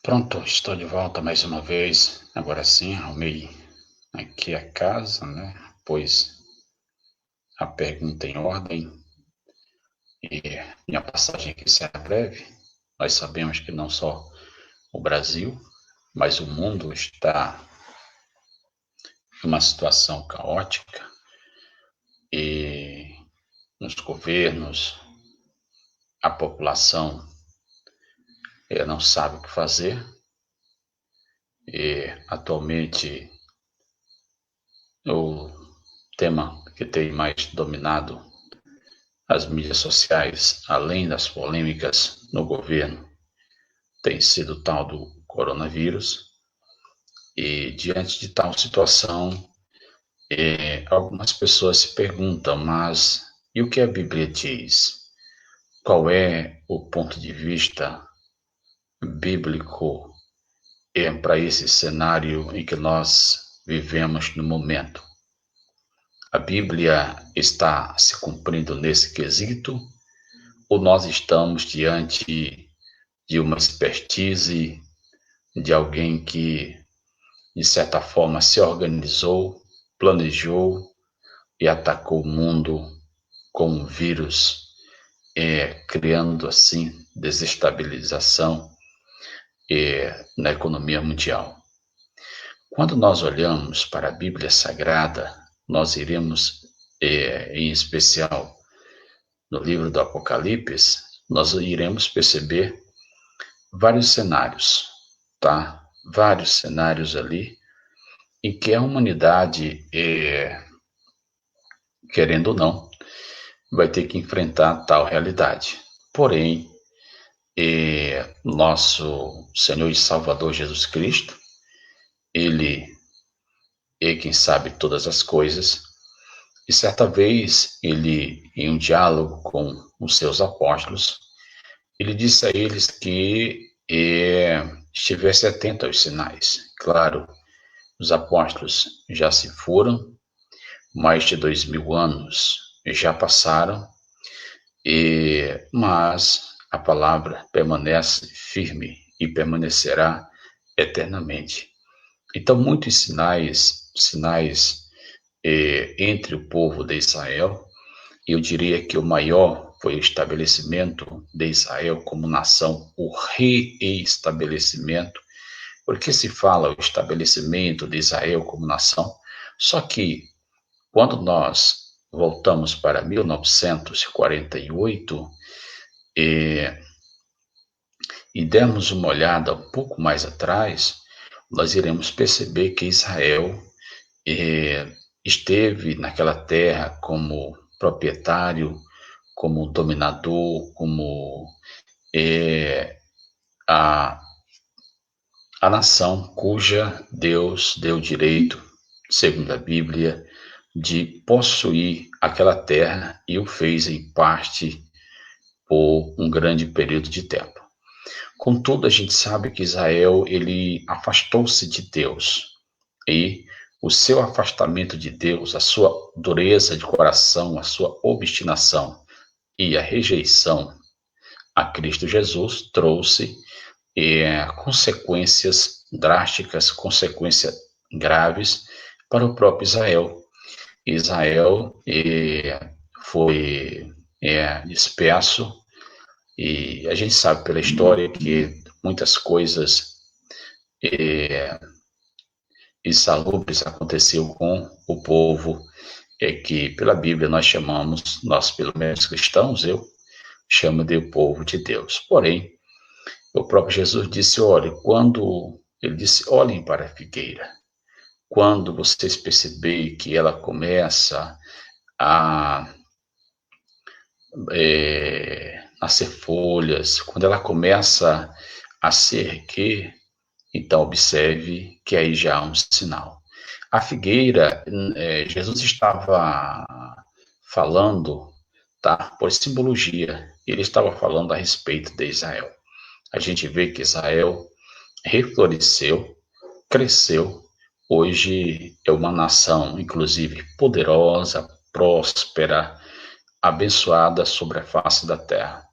Pronto, estou de volta mais uma vez. Agora sim, arrumei aqui a casa, né? Pus a pergunta em ordem e minha passagem aqui será breve. Nós sabemos que não só o Brasil, mas o mundo está em uma situação caótica e os governos, a população não sabe o que fazer e atualmente o tema que tem mais dominado as mídias sociais, além das polêmicas no governo, tem sido o tal do coronavírus. E diante de tal situação, algumas pessoas se perguntam, mas e o que a Bíblia diz? Qual é o ponto de vista bíblico para esse cenário em que nós vivemos no momento? A Bíblia está se cumprindo nesse quesito ou nós estamos diante de uma expertise de alguém que, de certa forma, se organizou, planejou e atacou o mundo com um vírus, criando assim desestabilização na economia mundial? Quando nós olhamos para a Bíblia Sagrada, nós iremos, em especial no livro do Apocalipse, nós iremos perceber vários cenários, tá? Vários cenários ali em que a humanidade, querendo ou não, vai ter que enfrentar tal realidade. Porém, nosso Senhor e Salvador Jesus Cristo, ele é quem sabe todas as coisas, e certa vez ele, em um diálogo com os seus apóstolos, ele disse a eles que estivesse atento aos sinais. Claro, os apóstolos já se foram, mais de 2000 anos já passaram, mas a palavra permanece firme e permanecerá eternamente. Então, muitos sinais entre o povo de Israel. Eu diria que o maior foi o estabelecimento de Israel como nação, o reestabelecimento. Porque se fala o estabelecimento de Israel como nação, só que quando nós voltamos para 1948 e dermos uma olhada um pouco mais atrás, nós iremos perceber que Israel esteve naquela terra como proprietário, como dominador, como a, a nação cuja Deus deu direito, segundo a Bíblia, de possuir aquela terra e o fez em parte por um grande período de tempo. Contudo, a gente sabe que Israel ele afastou-se de Deus e o seu afastamento de Deus, a sua dureza de coração, a sua obstinação e a rejeição a Cristo Jesus trouxe consequências drásticas, consequências graves para o próprio Israel. Israel foi disperso e a gente sabe pela história que muitas coisas insalubres aconteceu com o povo que pela Bíblia nós chamamos, nós pelo menos cristãos, eu chamo de povo de Deus. Porém, o próprio Jesus disse, ele disse, olhem para a figueira. Quando vocês perceberem que ela começa a nascer folhas, quando ela começa a se erguer, então observe que aí já há um sinal. A figueira, Jesus estava falando, tá, por simbologia, ele estava falando a respeito de Israel. A gente vê que Israel refloresceu, cresceu, hoje é uma nação, inclusive, poderosa, próspera, abençoada sobre a face da terra.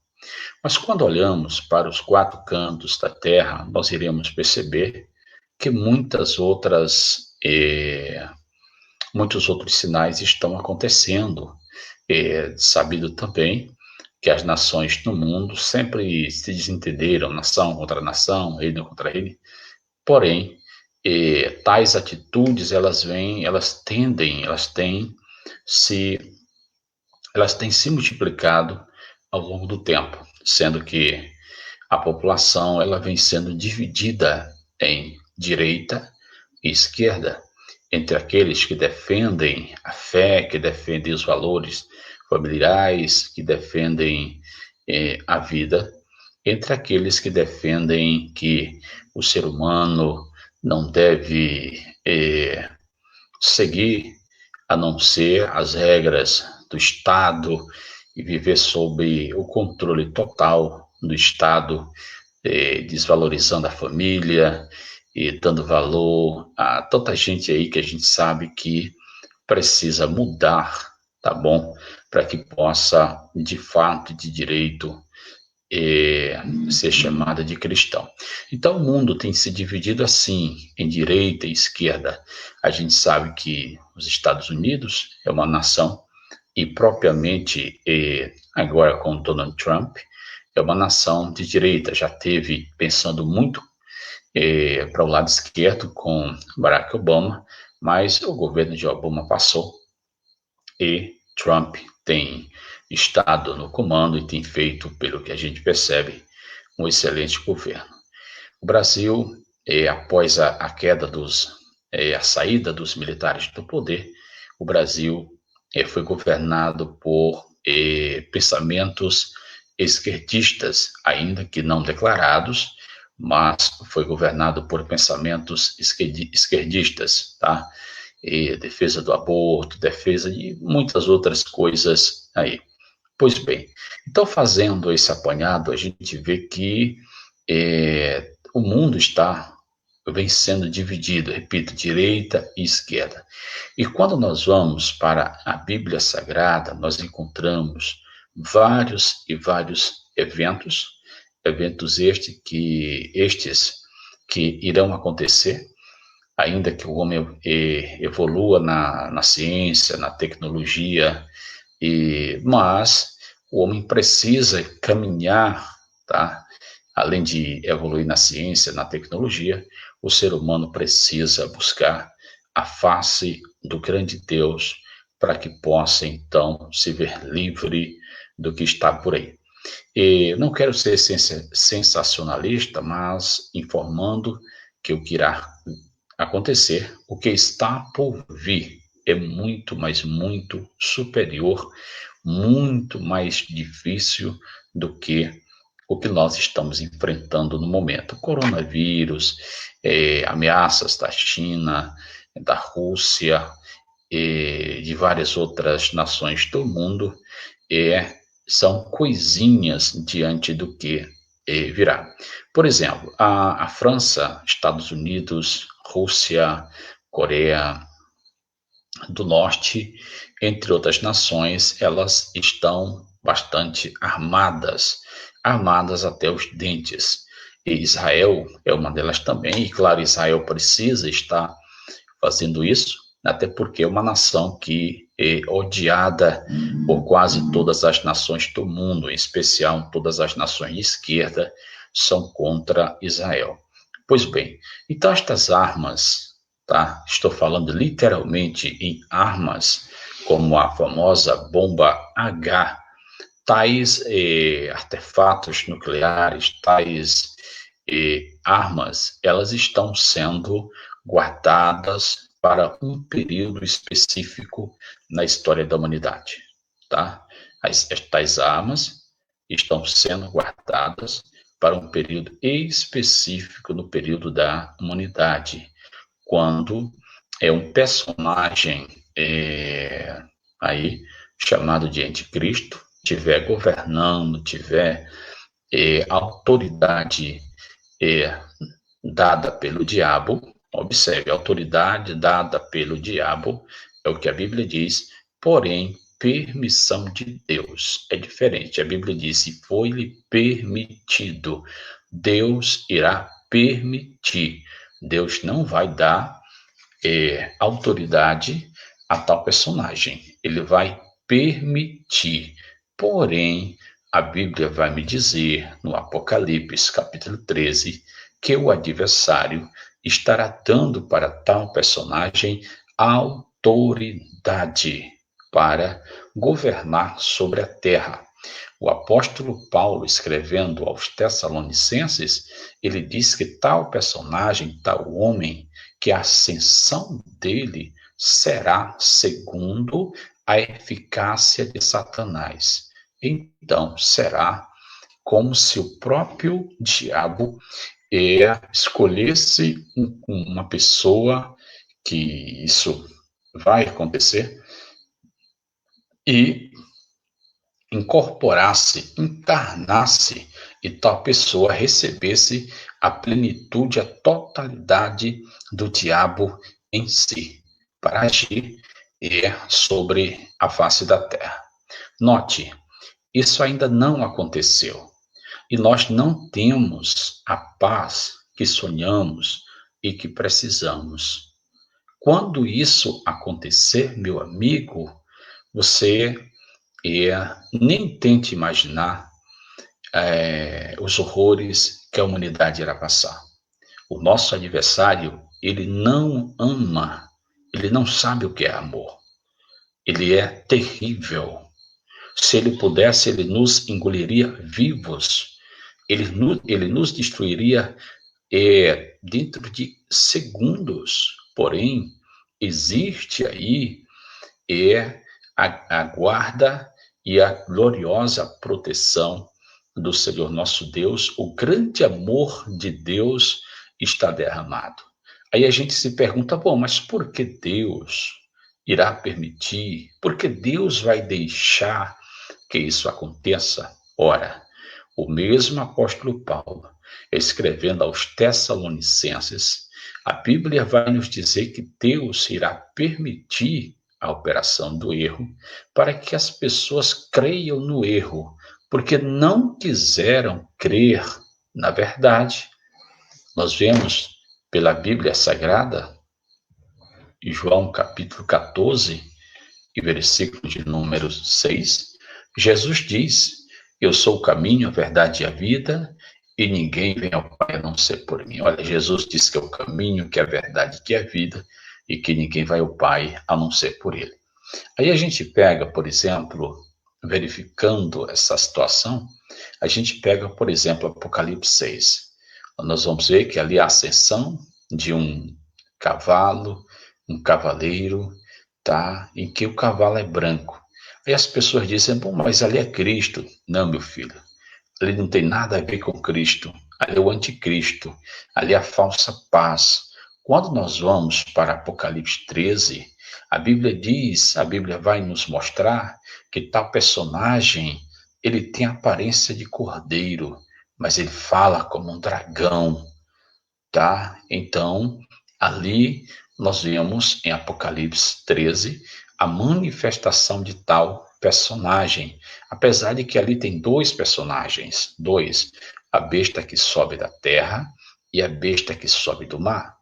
Mas quando olhamos para os quatro cantos da terra, nós iremos perceber que muitos outros sinais estão acontecendo. É sabido também que as nações no mundo sempre se desentenderam, nação contra nação, reino contra reino. Porém, tais atitudes se elas têm se multiplicado ao longo do tempo, sendo que a população ela vem sendo dividida em direita e esquerda, entre aqueles que defendem a fé, que defendem os valores familiares, que defendem a vida, entre aqueles que defendem que o ser humano não deve seguir a não ser as regras do Estado e viver sob o controle total do Estado, desvalorizando a família e dando valor a tanta gente aí que a gente sabe que precisa mudar, tá bom? Para que possa, de fato, de direito, ser chamada de cristão. Então, o mundo tem se dividido assim, em direita e esquerda. A gente sabe que os Estados Unidos é uma nação e propriamente agora com Donald Trump é uma nação de direita. Já teve pensando muito para o lado esquerdo com Barack Obama, mas o governo de Obama passou e Trump tem estado no comando e tem feito, pelo que a gente percebe, um excelente governo. O Brasil, após a queda a saída dos militares do poder, o Brasil foi governado por pensamentos esquerdistas, ainda que não declarados, mas foi governado por pensamentos esquerdistas, tá? Defesa do aborto, defesa de muitas outras coisas aí. Pois bem, então fazendo esse apanhado, a gente vê que o mundo vem sendo dividido, repito, direita e esquerda. E quando nós vamos para a Bíblia Sagrada, nós encontramos vários e vários eventos estes que irão acontecer, ainda que o homem evolua na ciência, na tecnologia, mas o homem precisa caminhar, tá? Além de evoluir na ciência, na tecnologia, o ser humano precisa buscar a face do grande Deus para que possa, então, se ver livre do que está por aí. E não quero ser sensacionalista, mas informando que o que irá acontecer, o que está por vir é muito, mas muito superior, muito mais difícil do que o que nós estamos enfrentando no momento. Coronavírus, ameaças da China, da Rússia e de várias outras nações do mundo, são coisinhas diante do que virá. Por exemplo, a França, Estados Unidos, Rússia, Coreia do Norte, entre outras nações, elas estão bastante armadas até os dentes. E Israel é uma delas também, e claro, Israel precisa estar fazendo isso, até porque é uma nação que é odiada por quase todas as nações do mundo, em especial todas as nações de esquerda, são contra Israel. Pois bem, então estas armas, tá? Estou falando literalmente em armas, como a famosa bomba H, tais artefatos nucleares, tais armas, elas estão sendo guardadas para um período específico na história da humanidade, tá? Tais armas estão sendo guardadas para um período específico no período da humanidade, quando um personagem aí chamado de anticristo tiver governando, tiver autoridade dada pelo diabo. Observe, a autoridade dada pelo diabo é o que a Bíblia diz, porém permissão de Deus. É diferente. A Bíblia diz: se foi-lhe permitido, Deus irá permitir. Deus não vai dar autoridade a tal personagem. Ele vai permitir. Porém, a Bíblia vai me dizer, no Apocalipse, capítulo 13, que o adversário estará dando para tal personagem autoridade para governar sobre a terra. O apóstolo Paulo, escrevendo aos Tessalonicenses, ele diz que tal personagem, tal homem, que a ascensão dele será segundo a eficácia de Satanás. Então, será como se o próprio diabo escolhesse uma pessoa que isso vai acontecer e incorporasse, encarnasse e tal pessoa recebesse a plenitude, a totalidade do diabo em si, para agir sobre a face da terra. Note, isso ainda não aconteceu e nós não temos a paz que sonhamos e que precisamos. Quando isso acontecer, meu amigo, você nem tente imaginar os horrores que a humanidade irá passar. O nosso adversário, ele não ama, ele não sabe o que é amor. Ele é terrível. Se ele pudesse, ele nos engoliria vivos. Ele nos destruiria dentro de segundos. Porém, existe aí a guarda e a gloriosa proteção do Senhor nosso Deus. O grande amor de Deus está derramado. Aí a gente se pergunta, bom, mas por que Deus irá permitir? Por que Deus vai deixar que isso aconteça? Ora, o mesmo apóstolo Paulo, escrevendo aos Tessalonicenses, a Bíblia vai nos dizer que Deus irá permitir a operação do erro para que as pessoas creiam no erro, porque não quiseram crer na verdade. Nós vemos pela Bíblia Sagrada, em João capítulo 14, e versículo de número 6, Jesus diz: eu sou o caminho, a verdade e a vida, e ninguém vem ao Pai a não ser por mim. Olha, Jesus diz que é o caminho, que é a verdade, que é a vida, e que ninguém vai ao Pai a não ser por ele. Aí a gente pega, por exemplo, verificando essa situação, a gente pega, por exemplo, Apocalipse 6. Nós vamos ver que ali a ascensão de um cavalo, um cavaleiro, tá? Em que o cavalo é branco. Aí as pessoas dizem, bom, mas ali é Cristo. Não, meu filho, ali não tem nada a ver com Cristo. Ali é o anticristo, ali é a falsa paz. Quando nós vamos para Apocalipse 13, a Bíblia diz, a Bíblia vai nos mostrar que tal personagem, ele tem a aparência de cordeiro, mas ele fala como um dragão, tá? Então, ali nós vemos em Apocalipse 13 a manifestação de tal personagem, apesar de que ali tem dois personagens, a besta que sobe da terra e a besta que sobe do mar.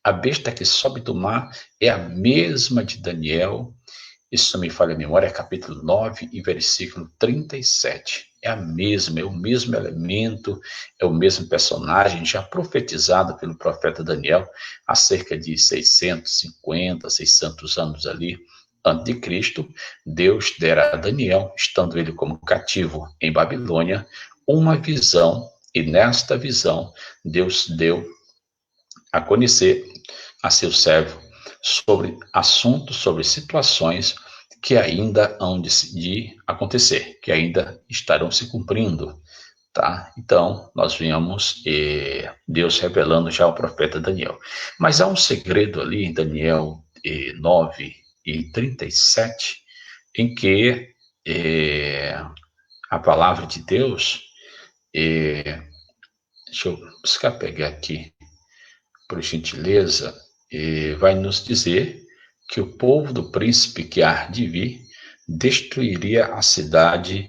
A besta que sobe do mar é a mesma de Daniel, isso me falha a memória, é capítulo 9 e versículo 37. É a mesma, é o mesmo elemento, é o mesmo personagem, já profetizado pelo profeta Daniel há cerca de 650, 600 anos ali, antes de Cristo. Deus dera a Daniel, estando ele como cativo em Babilônia, uma visão, e nesta visão Deus deu a conhecer a seu servo sobre assuntos, sobre situações que ainda hão de acontecer, que ainda estarão se cumprindo, tá? Então, nós vemos Deus revelando já ao profeta Daniel. Mas há um segredo ali em Daniel 9 e 37, em que a palavra de Deus, deixa eu buscar pegar aqui, por gentileza, vai nos dizer que o povo do príncipe que há de vir destruiria a cidade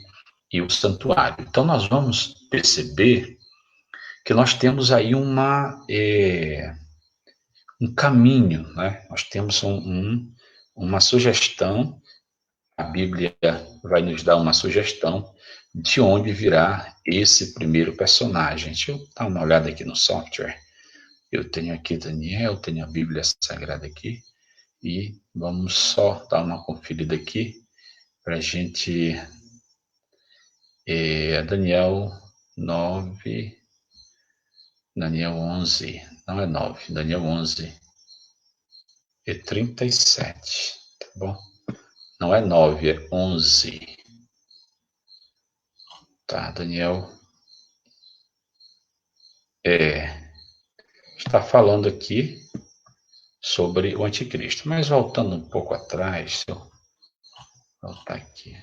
e o santuário. Então nós vamos perceber que nós temos aí um caminho, né? Nós temos uma sugestão, a Bíblia vai nos dar uma sugestão de onde virá esse primeiro personagem. Deixa eu dar uma olhada aqui no software. Eu tenho aqui Daniel, tenho a Bíblia Sagrada aqui, e vamos só dar uma conferida aqui para a gente. Daniel 9, Daniel 11, não é 9, Daniel 11 e 37, tá bom? Não é 9, é 11. Tá, Daniel está falando aqui sobre o anticristo. Mas voltando um pouco atrás, se eu voltar aqui.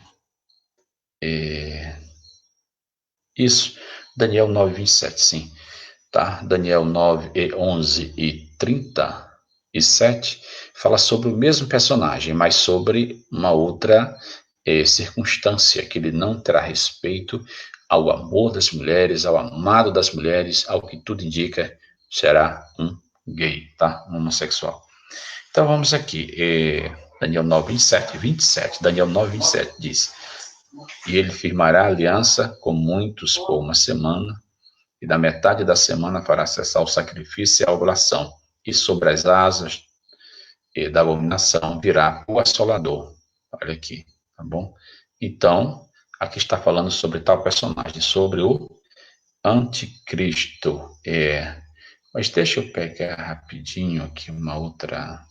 Isso, Daniel 9, 27, sim. Tá? Daniel 9, 11 e 37 fala sobre o mesmo personagem, mas sobre uma outra circunstância, que ele não terá respeito ao amor das mulheres, ao amado das mulheres, ao que tudo indica, será um gay, tá? Um homossexual. Então vamos aqui, Daniel 9, 27. Daniel 9, 27 diz: E ele firmará aliança com muitos por uma semana, e da metade da semana fará cessar o sacrifício e a oblação, e sobre as asas da abominação virá o assolador. Olha aqui, tá bom? Então, aqui está falando sobre tal personagem, sobre o anticristo. Mas deixa eu pegar rapidinho aqui uma outra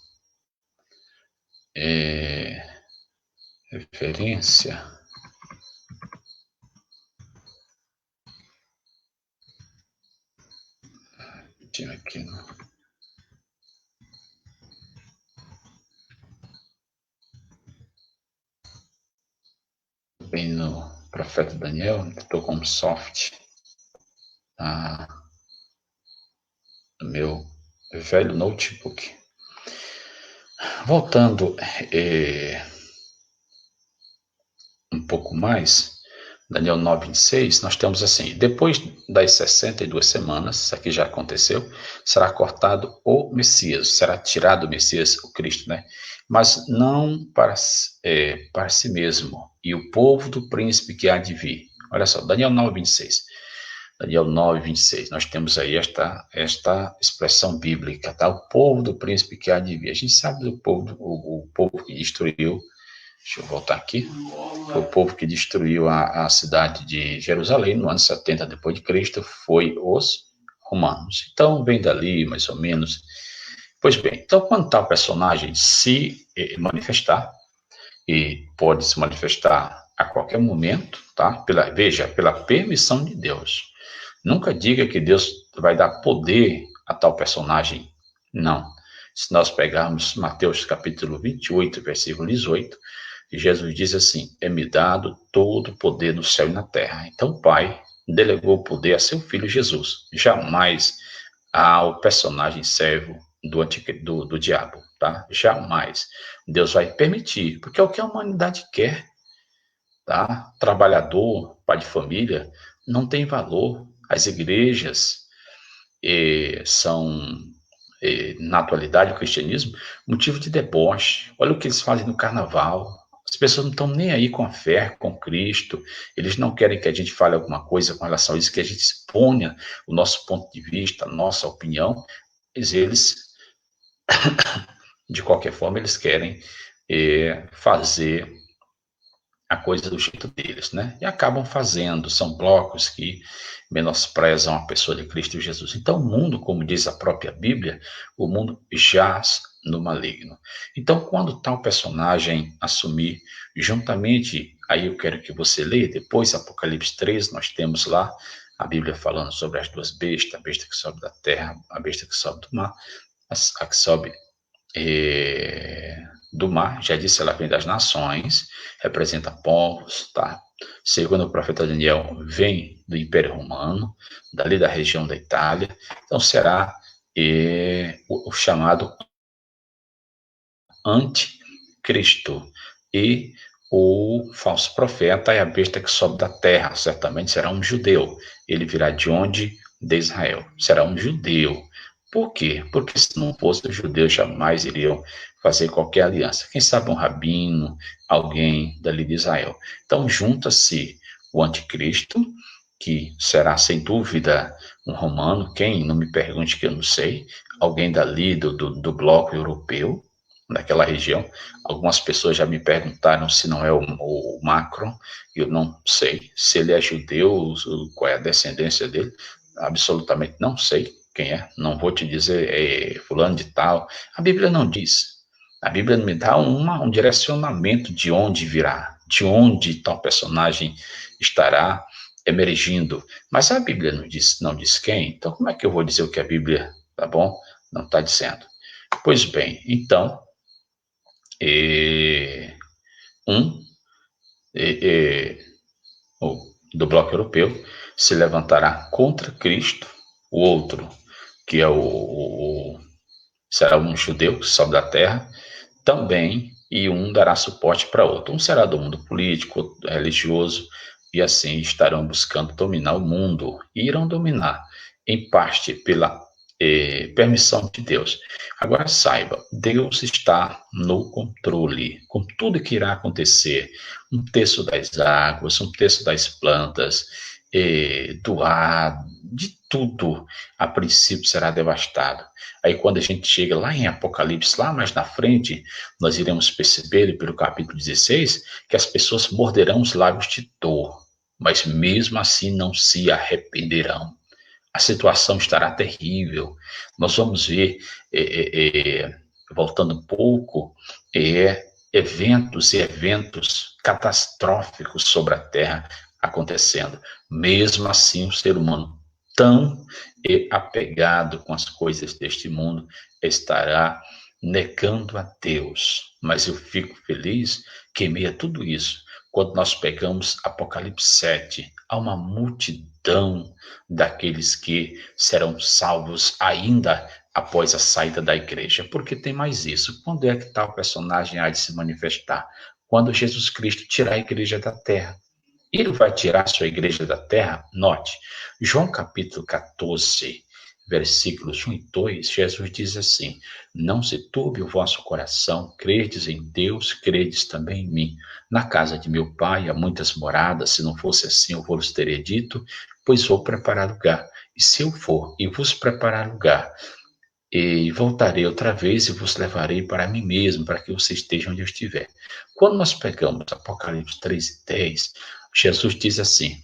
referência. Aqui, bem no profeta Daniel, estou com soft no meu velho notebook. Voltando um pouco mais, Daniel 9, 26, nós temos assim: depois das 62 semanas, isso aqui já aconteceu, será cortado o Messias, será tirado o Messias, o Cristo, né? Mas não para si mesmo, e o povo do príncipe que há de vir. Olha só, Daniel 9, 26. Daniel 9, 26. Nós temos aí esta expressão bíblica, tá? O povo do príncipe que há de vir. A gente sabe do povo, o povo que destruiu. Deixa eu voltar aqui. Foi o povo que destruiu a cidade de Jerusalém no ano 70 depois de Cristo, foi os romanos. Então, vem dali, mais ou menos. Pois bem, então quando tal personagem se manifestar, e pode se manifestar a qualquer momento, tá? Veja, pela permissão de Deus. Nunca diga que Deus vai dar poder a tal personagem. Não. Se nós pegarmos Mateus capítulo 28, versículo 18, Jesus diz assim: é-me dado todo o poder no céu e na terra. Então o Pai delegou o poder a seu Filho Jesus, jamais ao personagem servo do diabo, tá? Jamais. Deus vai permitir, porque é o que a humanidade quer, tá? Trabalhador, pai de família, não tem valor. As igrejas são, na atualidade, o cristianismo, motivo de deboche. Olha o que eles fazem no carnaval. As pessoas não estão nem aí com a fé, com Cristo. Eles não querem que a gente fale alguma coisa com relação a isso, que a gente exponha o nosso ponto de vista, a nossa opinião. Mas eles, de qualquer forma, eles querem fazer a coisa do jeito deles, né? E acabam fazendo, são blocos que menosprezam a pessoa de Cristo Jesus. Então, o mundo, como diz a própria Bíblia, o mundo jaz no maligno. Então, quando tal personagem assumir juntamente, aí eu quero que você leia depois, Apocalipse 3, nós temos lá a Bíblia falando sobre as duas bestas, a besta que sobe da terra, a besta que sobe do mar, a que sobe do mar, já disse, ela vem das nações, representa povos, tá? Segundo o profeta Daniel, vem do Império Romano, dali da região da Itália, então será o chamado anticristo. E o falso profeta é a besta que sobe da terra, certamente será um judeu. Ele virá de onde? De Israel. Será um judeu. Por quê? Porque se não fosse os judeus, jamais iriam fazer qualquer aliança. Quem sabe um rabino, alguém dali de Israel. Então, junta-se o anticristo, que será sem dúvida um romano, quem? Não me pergunte que eu não sei, alguém dali do bloco europeu, daquela região. Algumas pessoas já me perguntaram se não é o Macron, eu não sei. Se ele é judeu, qual é a descendência dele, absolutamente não sei quem é. Não vou te dizer fulano de tal. A Bíblia não diz. A Bíblia me dá um direcionamento de onde virá, de onde tal personagem estará emergindo. Mas a Bíblia não diz quem, então como é que eu vou dizer o que a Bíblia, tá bom? Não está dizendo. Pois bem, então, e um e, o, do bloco europeu se levantará contra Cristo, o outro, que é será um judeu que sobe da terra, também, e um dará suporte para outro. Um será do mundo político, outro religioso, e assim estarão buscando dominar o mundo, e irão dominar, em parte pela permissão de Deus. Agora saiba, Deus está no controle, com tudo que irá acontecer. Um terço das águas, um terço das plantas, do ar, de tudo, a princípio será devastado. Aí quando a gente chega lá em Apocalipse, lá mais na frente, nós iremos perceber, pelo capítulo 16, que as pessoas morderão os lábios de dor, mas mesmo assim não se arrependerão. A situação estará terrível. Nós vamos ver, voltando um pouco, eventos e eventos catastróficos sobre a Terra acontecendo. Mesmo assim, o ser humano tão apegado com as coisas deste mundo estará negando a Deus. Mas eu fico feliz que, em meio a tudo isso, quando nós pegamos Apocalipse 7, há uma multidão daqueles que serão salvos ainda após a saída da igreja. Porque tem mais isso. Quando é que tal personagem há de se manifestar? Quando Jesus Cristo tirar a igreja da terra. Ele vai tirar a sua igreja da terra? Note, João capítulo 14, versículos 1 e 2, Jesus diz assim: Não se turbe o vosso coração, credes em Deus, credes também em mim. Na casa de meu pai há muitas moradas, se não fosse assim eu vos teria dito, pois vou preparar lugar. E se eu for e vos preparar lugar, e voltarei outra vez e vos levarei para mim mesmo, para que você esteja onde eu estiver. Quando nós pegamos Apocalipse 3 e 10, Jesus diz assim: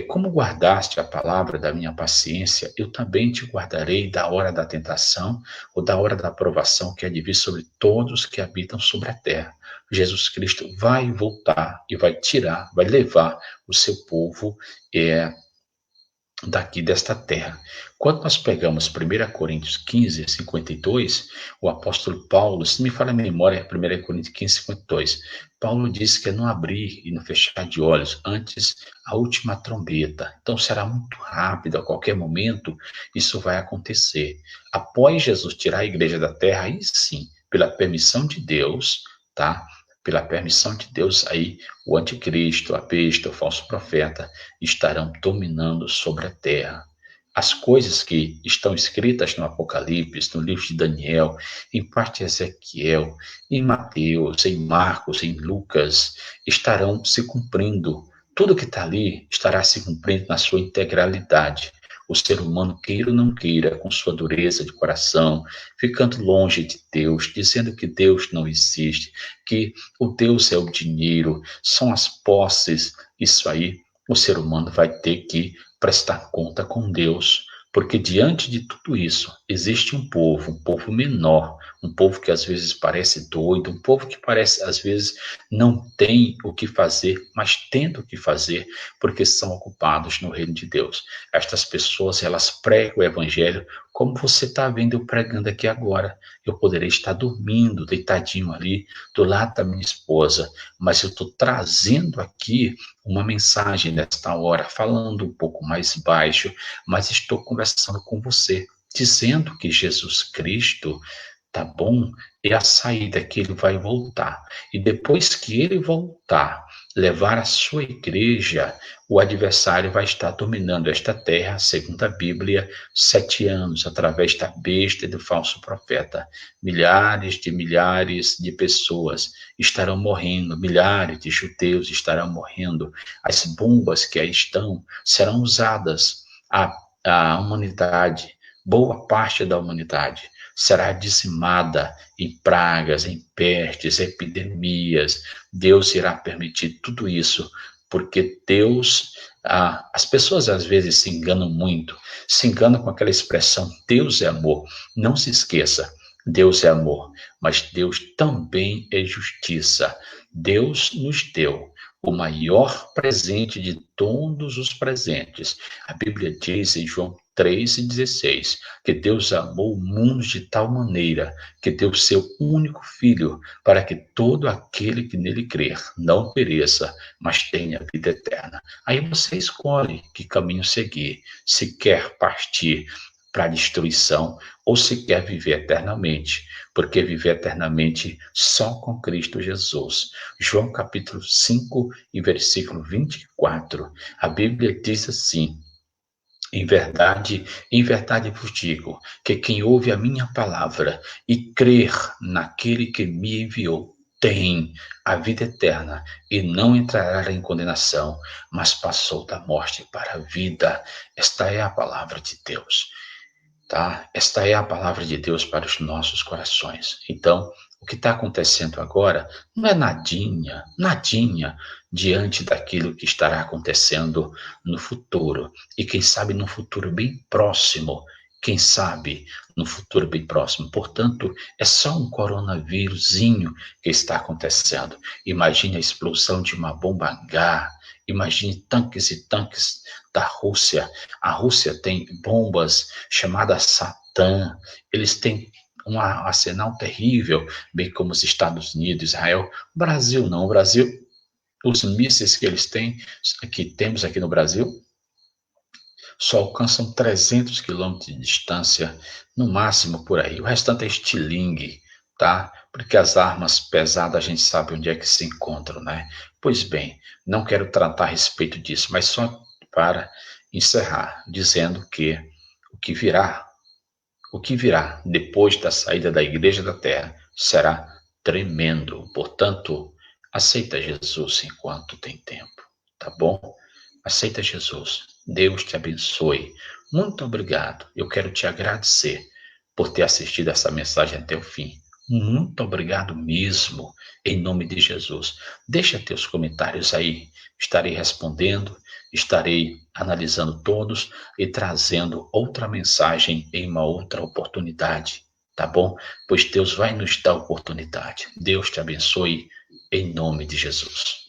como guardaste a palavra da minha paciência, eu também te guardarei da hora da tentação ou da hora da provação que há de vir sobre todos que habitam sobre a terra. Jesus Cristo vai voltar e vai tirar, vai levar o seu povo daqui desta terra. Quando nós pegamos 1 Coríntios 15, 52, o apóstolo Paulo, se me falha a memória, 1 Coríntios 15, 52, Paulo diz que é não abrir e não fechar de olhos antes a última trombeta. Então será muito rápido, a qualquer momento isso vai acontecer. Após Jesus tirar a igreja da terra, aí sim, pela permissão de Deus, tá? Pela permissão de Deus, aí o anticristo, a besta, o falso profeta estarão dominando sobre a terra. As coisas que estão escritas no Apocalipse, no livro de Daniel, em parte Ezequiel, em Mateus, em Marcos, em Lucas, estarão se cumprindo. Tudo que está ali estará se cumprindo na sua integralidade. O ser humano, queira ou não queira, com sua dureza de coração, ficando longe de Deus, dizendo que Deus não existe, que o Deus é o dinheiro, são as posses, isso aí o ser humano vai ter que prestar conta com Deus, porque diante de tudo isso existe um povo menor, um povo que às vezes parece doido, um povo que parece às vezes não tem o que fazer, mas tendo o que fazer, porque são ocupados no reino de Deus. Estas pessoas, elas pregam o evangelho como você está vendo eu pregando aqui agora. Eu poderia estar dormindo, deitadinho ali, do lado da minha esposa, mas eu estou trazendo aqui uma mensagem nesta hora, falando um pouco mais baixo, mas estou conversando com você, dizendo que Jesus Cristo tá bom? É a saída que ele vai voltar. E depois que ele voltar, levar a sua igreja, o adversário vai estar dominando esta terra, segundo a Bíblia, 7 anos, através da besta e do falso profeta. Milhares de pessoas estarão morrendo, milhares de judeus estarão morrendo. As bombas que aí estão serão usadas. A humanidade, boa parte da humanidade, será dizimada em pragas, em pestes, epidemias. Deus irá permitir tudo isso, porque Deus, as pessoas às vezes se enganam muito, se enganam com aquela expressão, Deus é amor. Não se esqueça, Deus é amor, mas Deus também é justiça. Deus nos deu o maior presente de todos os presentes. A Bíblia diz em João 3,16, que Deus amou o mundo de tal maneira que deu seu único filho para que todo aquele que nele crer não pereça, mas tenha vida eterna. Aí você escolhe que caminho seguir, se quer partir para a destruição ou se quer viver eternamente, porque viver eternamente só com Cristo Jesus. João capítulo 5 e versículo 24, a Bíblia diz assim: em verdade vos digo, que quem ouve a minha palavra e crer naquele que me enviou, tem a vida eterna e não entrará em condenação, mas passou da morte para a vida. Esta é a palavra de Deus, tá? Esta é a palavra de Deus para os nossos corações. Então, o que está acontecendo agora não é nadinha, nadinha, diante daquilo que estará acontecendo no futuro. E quem sabe no futuro bem próximo. Quem sabe no futuro bem próximo. Portanto, é só um coronavírusinho que está acontecendo. Imagine a explosão de uma bomba H. Imagine tanques e tanques da Rússia. A Rússia tem bombas chamadas Satã. Eles têm um arsenal terrível, bem como os Estados Unidos, Israel. O Brasil não. O Brasil, os mísseis que eles têm, que temos aqui no Brasil, só alcançam 300 quilômetros de distância, no máximo por aí. O restante é estilingue, tá? Porque as armas pesadas a gente sabe onde é que se encontram, né? Pois bem, não quero tratar a respeito disso, mas só para encerrar, dizendo que o que virá, o que virá depois da saída da igreja da terra será tremendo. Portanto, aceita Jesus enquanto tem tempo, tá bom? Aceita Jesus. Deus te abençoe. Muito obrigado. Eu quero te agradecer por ter assistido essa mensagem até o fim. Muito obrigado mesmo, em nome de Jesus. Deixa teus comentários aí. Estarei respondendo, estarei analisando todos e trazendo outra mensagem em uma outra oportunidade. Tá bom? Pois Deus vai nos dar oportunidade. Deus te abençoe, em nome de Jesus.